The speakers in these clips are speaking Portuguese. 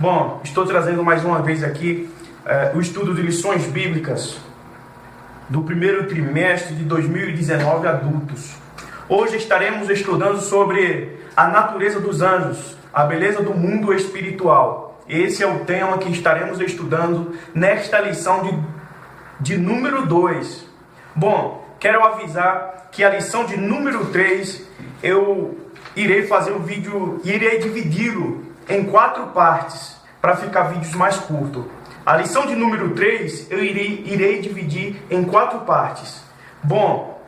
Bom, estou trazendo mais uma vez aqui o estudo de lições bíblicas do primeiro trimestre de 2019 adultos. Hoje estaremos estudando sobre a natureza dos anjos, a beleza do mundo espiritual. Esse é o tema que estaremos estudando nesta lição de número 2. Bom, quero avisar que a lição de número 3 eu irei fazer um vídeo, irei dividi-lo em 4 partes para ficar vídeos mais curtos. A lição de número 3 eu irei dividir em 4 partes. Bom,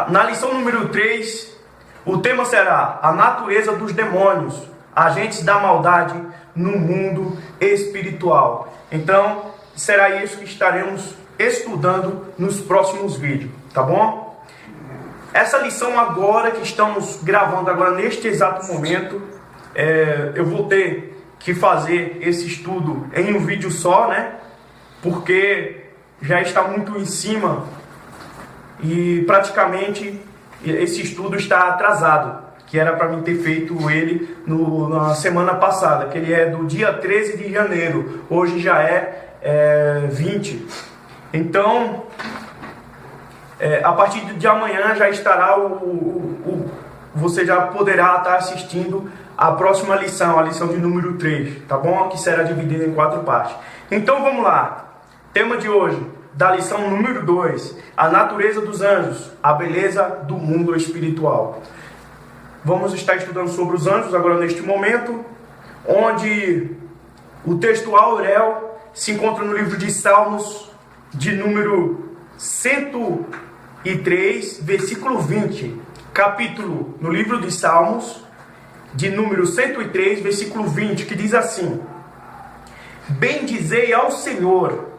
na lição número 3, o tema será a natureza dos demônios, agentes da maldade no mundo espiritual. Então, será isso que estaremos estudando nos próximos vídeos, tá bom? Essa lição agora que estamos gravando agora neste exato momento, eu vou ter que fazer esse estudo em um vídeo só, né? Porque já está muito em cima e praticamente esse estudo está atrasado, que era para mim ter feito ele na semana passada, que ele é do dia 13 de janeiro, hoje já é 20. Então, a partir de amanhã já estará você já poderá estar assistindo a próxima lição, a lição de número 3, tá bom? Que será dividida em 4 partes. Então vamos lá. Tema de hoje, da lição número 2, a natureza dos anjos, a beleza do mundo espiritual. Vamos estar estudando sobre os anjos agora neste momento, onde o texto áureo se encontra no livro de Salmos, de número 103, versículo 20. Capítulo no livro de Salmos, de número 103, versículo 20, que diz assim: Bendizei ao Senhor,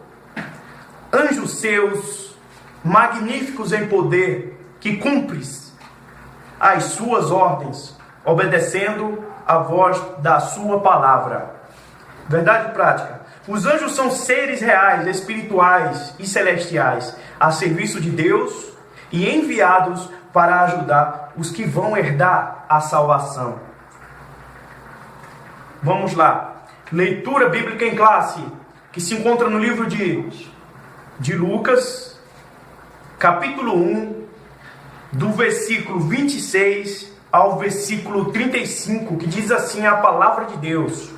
anjos seus, magníficos em poder, que cumpres as suas ordens, obedecendo a voz da sua palavra. Verdade prática. Os anjos são seres reais, espirituais e celestiais, a serviço de Deus e enviados para ajudar os que vão herdar a salvação. Vamos lá. Leitura bíblica em classe, que se encontra no livro de Lucas, capítulo 1, do versículo 26 ao versículo 35, que diz assim a palavra de Deus.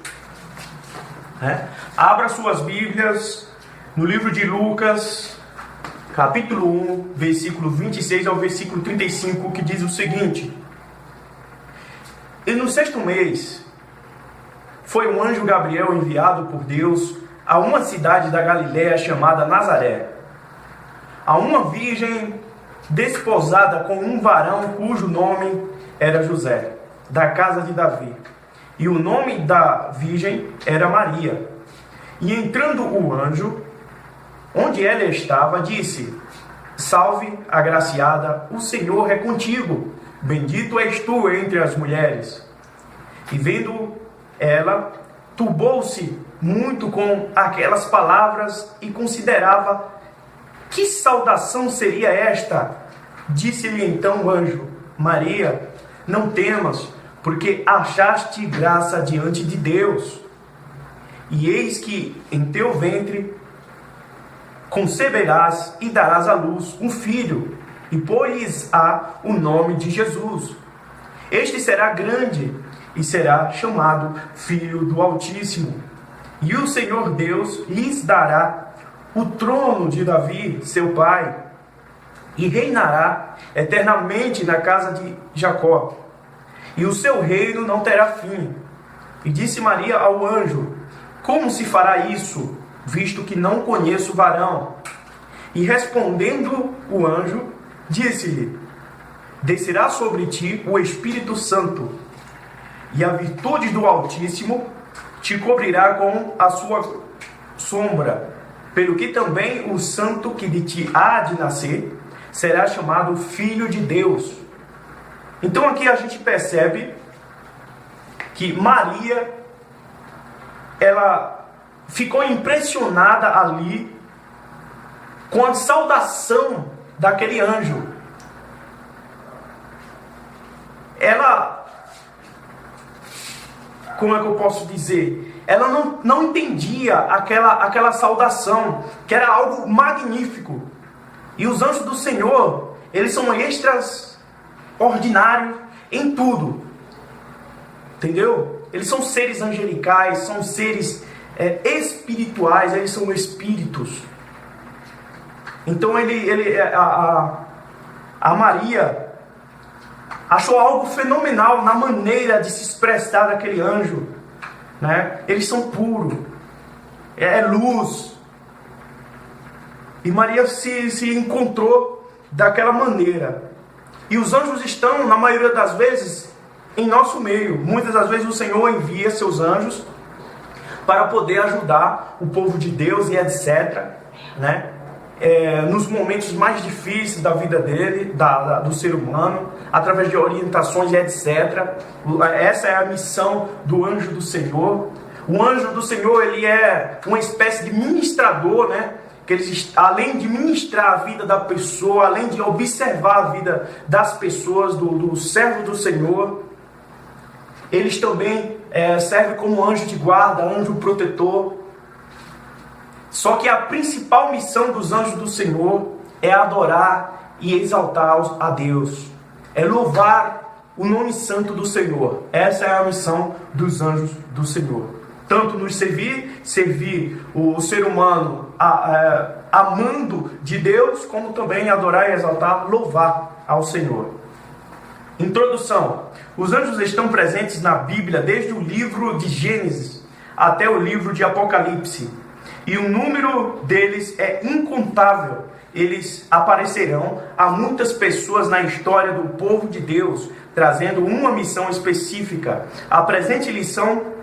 Abra suas Bíblias no livro de Lucas, capítulo 1, versículo 26 ao versículo 35, que diz o seguinte: E no 6º mês, foi um anjo Gabriel enviado por Deus a uma cidade da Galiléia chamada Nazaré, a uma virgem desposada com um varão cujo nome era José, da casa de Davi. E o nome da virgem era Maria. E entrando o anjo, onde ela estava, disse: Salve, agraciada, o Senhor é contigo, bendito és tu entre as mulheres. E vendo ela, turbou-se muito com aquelas palavras e considerava que saudação seria esta. Disse-lhe então o anjo: Maria, não temas, porque achaste graça diante de Deus. E eis que em teu ventre conceberás e darás à luz um filho, e pôr-lhes-á o nome de Jesus. Este será grande e será chamado Filho do Altíssimo. E o Senhor Deus lhes dará o trono de Davi, seu pai, e reinará eternamente na casa de Jacó. E o seu reino não terá fim. E disse Maria ao anjo: Como se fará isso, visto que não conheço varão? E respondendo o anjo, disse-lhe: Descerá sobre ti o Espírito Santo, e a virtude do Altíssimo te cobrirá com a sua sombra, pelo que também o santo que de ti há de nascer será chamado Filho de Deus. Então aqui a gente percebe que Maria, ela ficou impressionada ali com a saudação daquele anjo. Ela como é que eu posso dizer? Ela não entendia aquela saudação, que era algo magnífico. E os anjos do Senhor, eles são extraordinários em tudo. Entendeu? Eles são seres angelicais, são seres espirituais, eles são espíritos. Então a Maria achou algo fenomenal na maneira de se expressar daquele anjo, né? Eles são puros, é luz. E Maria se encontrou daquela maneira. E os anjos estão, na maioria das vezes, em nosso meio. Muitas das vezes o Senhor envia seus anjos para poder ajudar o povo de Deus e etc., né? Nos momentos mais difíceis da vida dele, do ser humano, através de orientações e etc. Essa é a missão do anjo do Senhor. O anjo do Senhor, ele é uma espécie de ministrador, né? Que eles, além de ministrar a vida da pessoa, além de observar a vida das pessoas, do servo do Senhor, eles também servem como anjo de guarda, anjo protetor. Só que a principal missão dos anjos do Senhor é adorar e exaltar a Deus. É louvar o nome santo do Senhor. Essa é a missão dos anjos do Senhor. Tanto nos servir o ser humano amando de Deus, como também adorar e exaltar, louvar ao Senhor. Introdução. Os anjos estão presentes na Bíblia desde o livro de Gênesis até o livro de Apocalipse. E o número deles é incontável. Eles aparecerão a muitas pessoas na história do povo de Deus, trazendo uma missão específica. A presente lição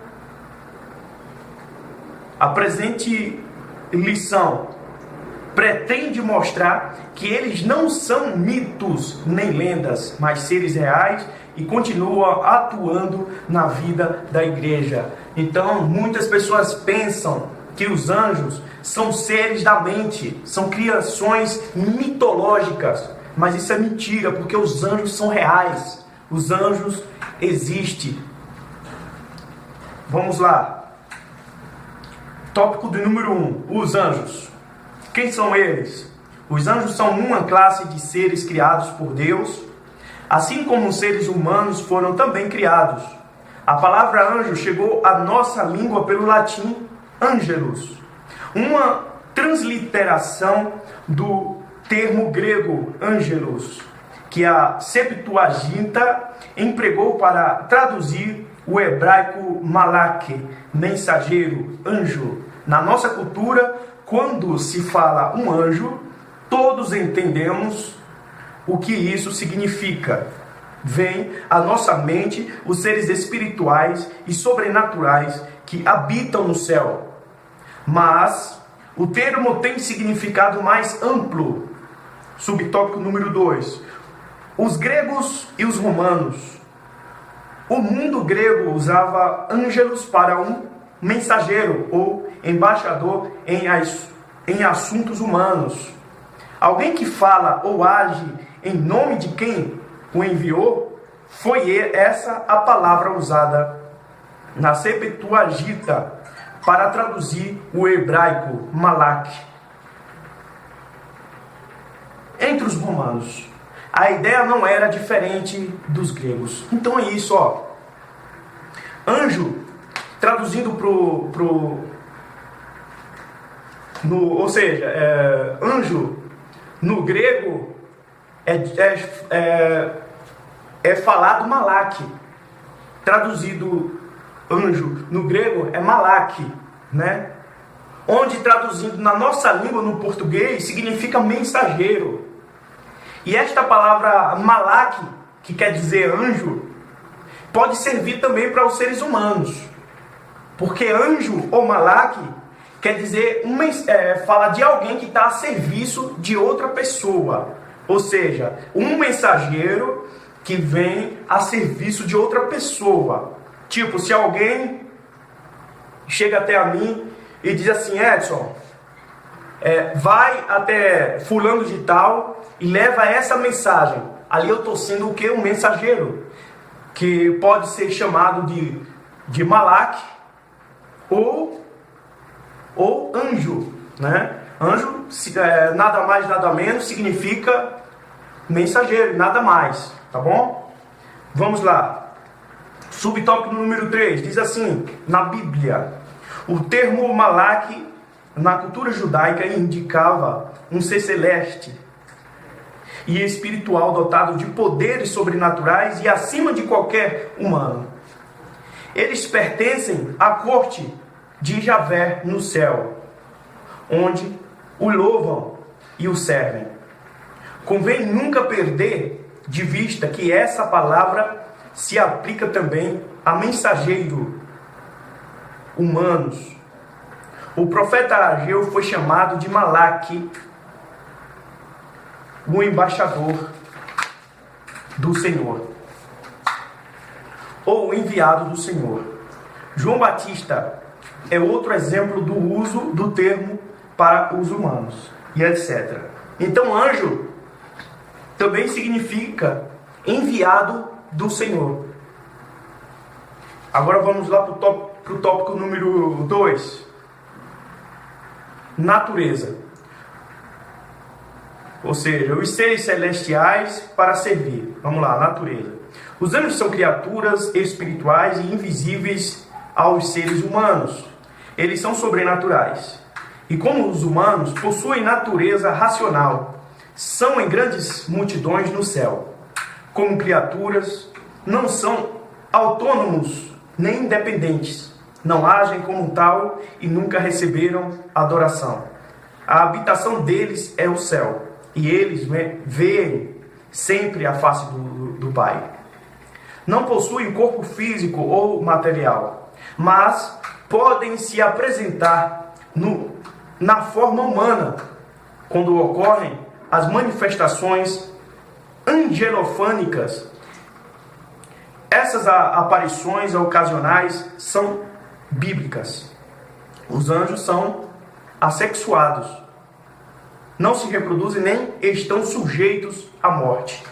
pretende mostrar que eles não são mitos nem lendas, mas seres reais e continuam atuando na vida da igreja. Então, muitas pessoas pensam que os anjos são seres da mente, são criações mitológicas, mas isso é mentira, porque os anjos são reais, os anjos existem. Vamos lá. Tópico do número 1, os anjos. Quem são eles? Os anjos são uma classe de seres criados por Deus, assim como os seres humanos foram também criados. A palavra anjo chegou à nossa língua pelo latim angelus, uma transliteração do termo grego angelos, que a Septuaginta empregou para traduzir o hebraico malak, mensageiro, anjo. Na nossa cultura, quando se fala um anjo, todos entendemos o que isso significa. Vem à nossa mente os seres espirituais e sobrenaturais que habitam no céu. Mas o termo tem significado mais amplo. Subtópico número 2. Os gregos e os romanos. O mundo grego usava ângelos para um mensageiro ou embaixador em assuntos humanos. Alguém que fala ou age em nome de quem o enviou. Foi essa a palavra usada na Septuaginta para traduzir o hebraico malak. Entre os romanos, a ideia não era diferente dos gregos. Então é isso, ó. Anjo, traduzindo anjo no grego é falado malak. Traduzido anjo no grego é malak, né? Onde traduzindo na nossa língua, no português, significa mensageiro. E esta palavra malak, que quer dizer anjo, pode servir também para os seres humanos. Porque anjo ou malak quer dizer, fala de alguém que está a serviço de outra pessoa. Ou seja, um mensageiro que vem a serviço de outra pessoa. Tipo, se alguém chega até a mim e diz assim: Edson, vai até fulano de tal e leva essa mensagem. Ali eu estou sendo o quê? Um mensageiro, que pode ser chamado de de Malak ou anjo, né? Anjo, nada mais, nada menos, significa mensageiro, nada mais, tá bom? Vamos lá. Subtópico número 3, diz assim, na Bíblia: o termo Malak, na cultura judaica, indicava um ser celeste e espiritual dotado de poderes sobrenaturais e acima de qualquer humano. Eles pertencem à corte de Javé no céu, onde o louvam e o servem. Convém nunca perder de vista que essa palavra se aplica também a mensageiro humanos. O profeta Ageu foi chamado de Malak, o embaixador do Senhor, ou enviado do Senhor. João Batista é outro exemplo do uso do termo para os humanos, e etc. Então, anjo também significa enviado do Senhor. Agora vamos lá para o tópico número 2. Natureza. Ou seja, os seres celestiais para servir. Vamos lá, natureza. Os anjos são criaturas espirituais e invisíveis aos seres humanos. Eles são sobrenaturais. E como os humanos, possuem natureza racional. São em grandes multidões no céu. Como criaturas, não são autônomos nem independentes. Não agem como tal e nunca receberam adoração. A habitação deles é o céu. E eles veem sempre a face do Pai. Não possuem corpo físico ou material, mas podem se apresentar na forma humana quando ocorrem as manifestações angelofânicas. Essas aparições ocasionais são bíblicas. Os anjos são assexuados, não se reproduzem nem estão sujeitos à morte.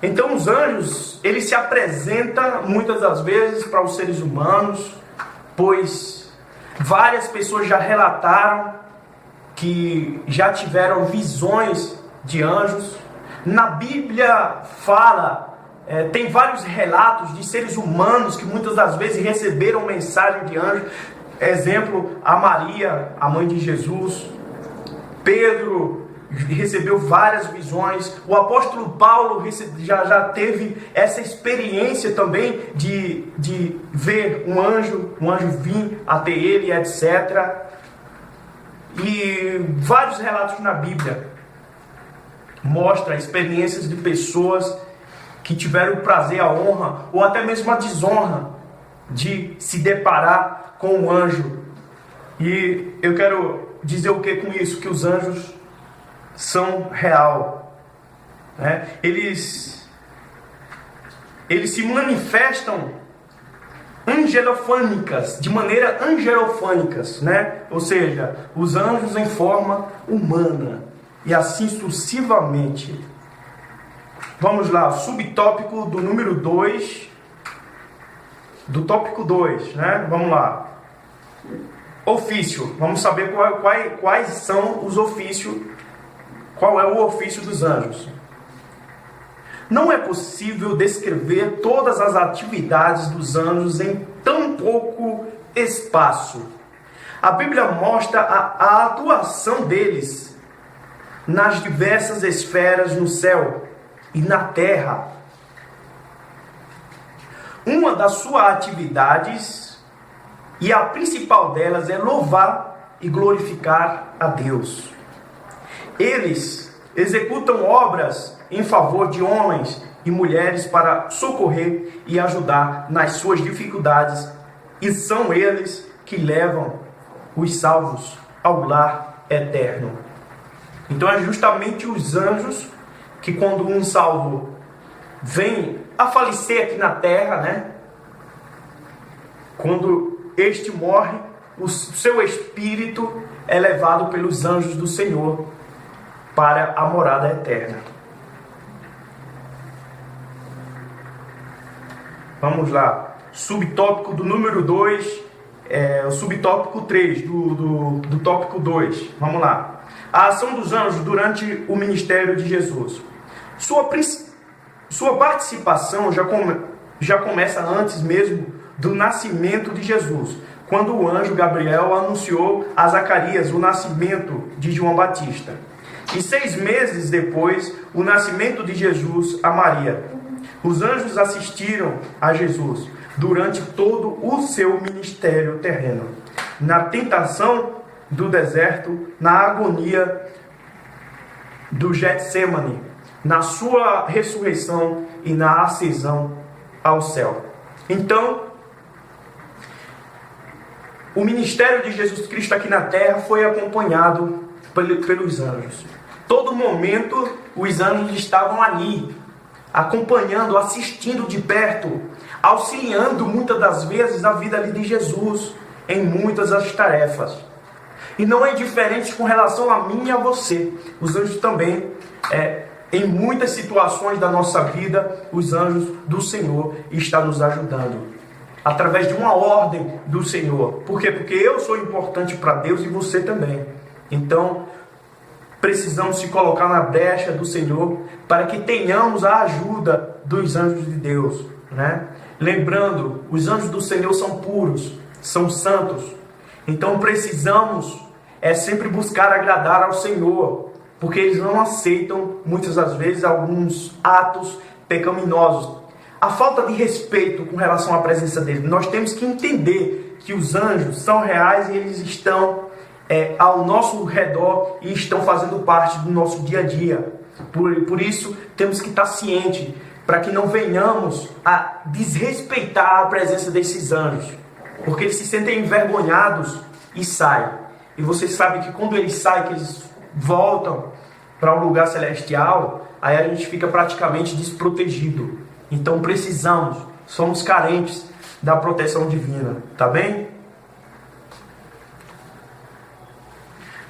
Então os anjos, eles se apresentam muitas das vezes para os seres humanos, pois várias pessoas já relataram que já tiveram visões de anjos. Na Bíblia tem vários relatos de seres humanos que muitas das vezes receberam mensagem de anjos. Exemplo, a Maria, a mãe de Jesus. Pedro recebeu várias visões. O apóstolo Paulo já teve essa experiência também de ver um anjo vir até ele, etc. E vários relatos na Bíblia mostram experiências de pessoas que tiveram o prazer, a honra ou até mesmo a desonra de se deparar com um anjo. E eu quero dizer o que com isso? Que os anjos são real, né? Eles se manifestam de maneira angelofânicas, né? Ou seja, os anjos em forma humana e assim sucessivamente. Vamos lá, subtópico do número 2, do tópico 2, né? Vamos lá. Ofício. Vamos saber quais são os ofícios. Qual é o ofício dos anjos? Não é possível descrever todas as atividades dos anjos em tão pouco espaço. A Bíblia mostra a atuação deles nas diversas esferas no céu e na terra. Uma das suas atividades, e a principal delas, é louvar e glorificar a Deus. Eles executam obras em favor de homens e mulheres para socorrer e ajudar nas suas dificuldades, e são eles que levam os salvos ao lar eterno. Então é justamente os anjos que, quando um salvo vem a falecer aqui na terra, né? Quando este morre, o seu espírito é levado pelos anjos do Senhor para a morada eterna. Vamos lá. Subtópico do número 2, o subtópico 3 do tópico 2. Vamos lá. A ação dos anjos durante o ministério de Jesus. Sua participação já começa antes mesmo do nascimento de Jesus, quando o anjo Gabriel anunciou a Zacarias o nascimento de João Batista. E 6 meses depois, o nascimento de Jesus a Maria. Os anjos assistiram a Jesus durante todo o seu ministério terreno, na tentação do deserto, na agonia do Getsemane, na sua ressurreição e na ascensão ao céu. Então, o ministério de Jesus Cristo aqui na terra foi acompanhado pelos anjos. Todo momento, os anjos estavam ali, acompanhando, assistindo de perto, auxiliando muitas das vezes a vida ali de Jesus em muitas das tarefas. E não é diferente com relação a mim e a você. Os anjos também, em muitas situações da nossa vida, os anjos do Senhor estão nos ajudando. Através de uma ordem do Senhor. Por quê? Porque eu sou importante para Deus e você também. Então, precisamos se colocar na brecha do Senhor para que tenhamos a ajuda dos anjos de Deus, né? Lembrando, os anjos do Senhor são puros, são santos. Então precisamos sempre buscar agradar ao Senhor, porque eles não aceitam muitas das vezes alguns atos pecaminosos. A falta de respeito com relação à presença dele. Nós temos que entender que os anjos são reais e eles estão ao nosso redor e estão fazendo parte do nosso dia a dia. Por isso, temos que estar cientes para que não venhamos a desrespeitar a presença desses anjos, porque eles se sentem envergonhados e saem. E você sabe que quando eles saem, que eles voltam para um lugar celestial, aí a gente fica praticamente desprotegido. Então precisamos, somos carentes da proteção divina, tá bem?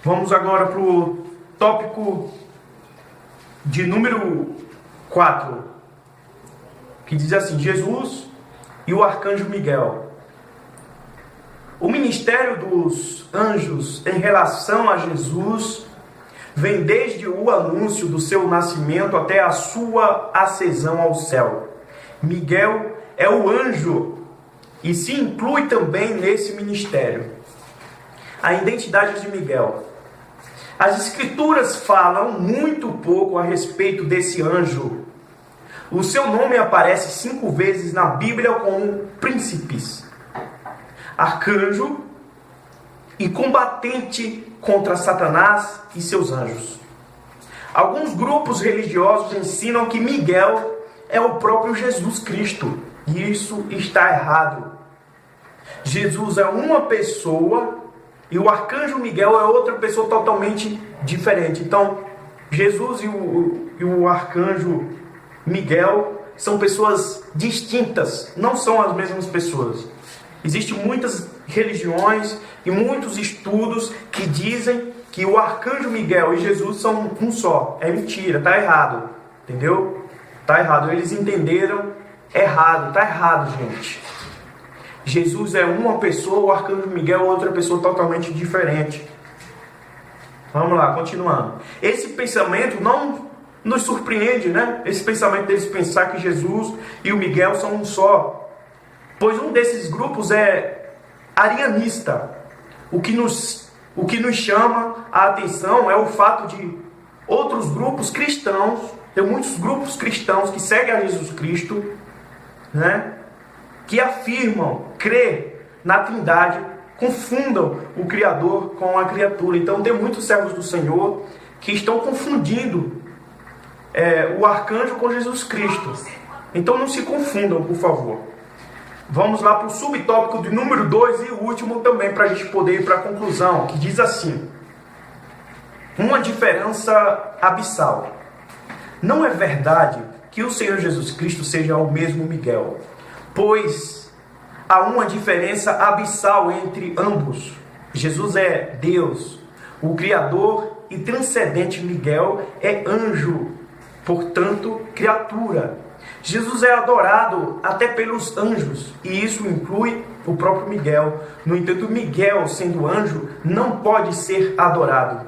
Vamos agora para o tópico de número 4, que diz assim: Jesus e o arcanjo Miguel. O ministério dos anjos em relação a Jesus vem desde o anúncio do seu nascimento até a sua ascensão ao céu. Miguel é o anjo e se inclui também nesse ministério. A identidade de Miguel. As escrituras falam muito pouco a respeito desse anjo. O seu nome aparece 5 vezes na Bíblia como príncipes, arcanjo e combatente contra Satanás e seus anjos. Alguns grupos religiosos ensinam que Miguel é o próprio Jesus Cristo, e isso está errado. Jesus é uma pessoa e o arcanjo Miguel é outra pessoa totalmente diferente. Então, Jesus e o arcanjo Miguel são pessoas distintas, não são as mesmas pessoas. Existem muitas religiões e muitos estudos que dizem que o arcanjo Miguel e Jesus são um só. É mentira, está errado, entendeu? Está errado, eles entenderam errado, está errado, gente. Jesus é uma pessoa, o arcanjo Miguel é outra pessoa totalmente diferente. Vamos lá, continuando. Esse pensamento não nos surpreende, né? Esse pensamento deles pensar que Jesus e o Miguel são um só. Pois um desses grupos é arianista. O que nos chama a atenção é o fato de outros grupos cristãos, tem muitos grupos cristãos que seguem a Jesus Cristo, né? Que afirmam crer na Trindade, confundam o Criador com a criatura. Então tem muitos servos do Senhor que estão confundindo o arcanjo com Jesus Cristo. Então não se confundam, por favor. Vamos lá para o subtópico de número 2 e o último também, para a gente poder ir para a conclusão, que diz assim: uma diferença abissal. Não é verdade que o Senhor Jesus Cristo seja o mesmo Miguel, pois há uma diferença abissal entre ambos. Jesus é Deus, o Criador e transcendente. Miguel é anjo, portanto, criatura. Jesus é adorado até pelos anjos, e isso inclui o próprio Miguel. No entanto, Miguel, sendo anjo, não pode ser adorado.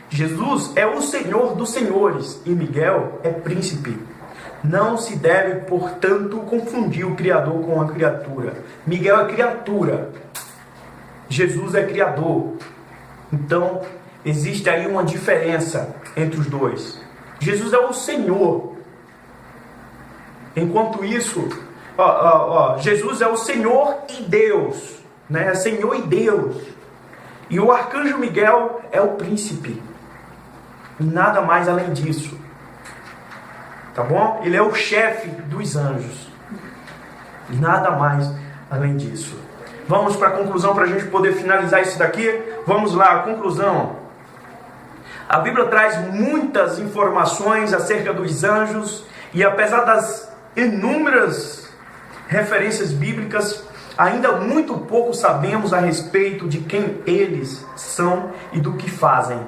Jesus é o Senhor dos senhores e Miguel é príncipe. Não se deve, portanto, confundir o Criador com a criatura. Miguel é criatura, Jesus é criador. Então, existe aí uma diferença entre os dois. Jesus é o Senhor. Enquanto isso, Jesus é o Senhor e Deus, né? Senhor e Deus. E o arcanjo Miguel é o príncipe. E nada mais além disso. Tá bom? Ele é o chefe dos anjos. E nada mais além disso. Vamos para a conclusão para a gente poder finalizar isso daqui. Vamos lá, a conclusão. A Bíblia traz muitas informações acerca dos anjos. E apesar das inúmeras referências bíblicas, ainda muito pouco sabemos a respeito de quem eles são e do que fazem.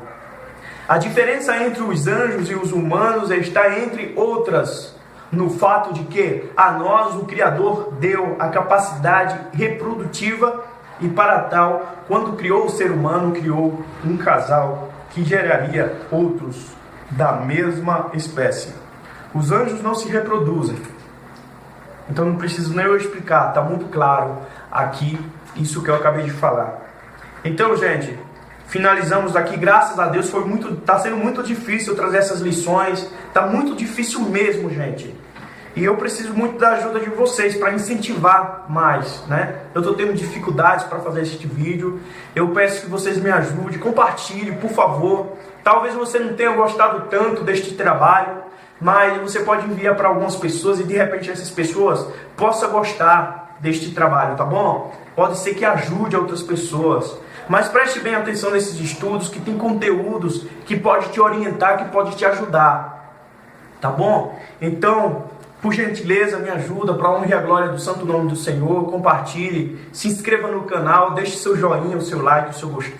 A diferença entre os anjos e os humanos está, entre outras, no fato de que a nós o Criador deu a capacidade reprodutiva e para tal, quando criou o ser humano, criou um casal que geraria outros da mesma espécie. Os anjos não se reproduzem. Então não preciso nem eu explicar, está muito claro aqui isso que eu acabei de falar. Então, gente, finalizamos aqui, graças a Deus, está sendo muito difícil trazer essas lições, está muito difícil mesmo, gente. E eu preciso muito da ajuda de vocês para incentivar mais, né? Eu estou tendo dificuldades para fazer este vídeo, eu peço que vocês me ajudem, compartilhem, por favor. Talvez você não tenha gostado tanto deste trabalho, mas você pode enviar para algumas pessoas e de repente essas pessoas possam gostar deste trabalho, tá bom? Pode ser que ajude outras pessoas. Mas preste bem atenção nesses estudos, que tem conteúdos que pode te orientar, que pode te ajudar. Tá bom? Então, por gentileza, me ajuda para a honra e a glória do santo nome do Senhor. Compartilhe, se inscreva no canal, deixe seu joinha, o seu like, o seu gostei.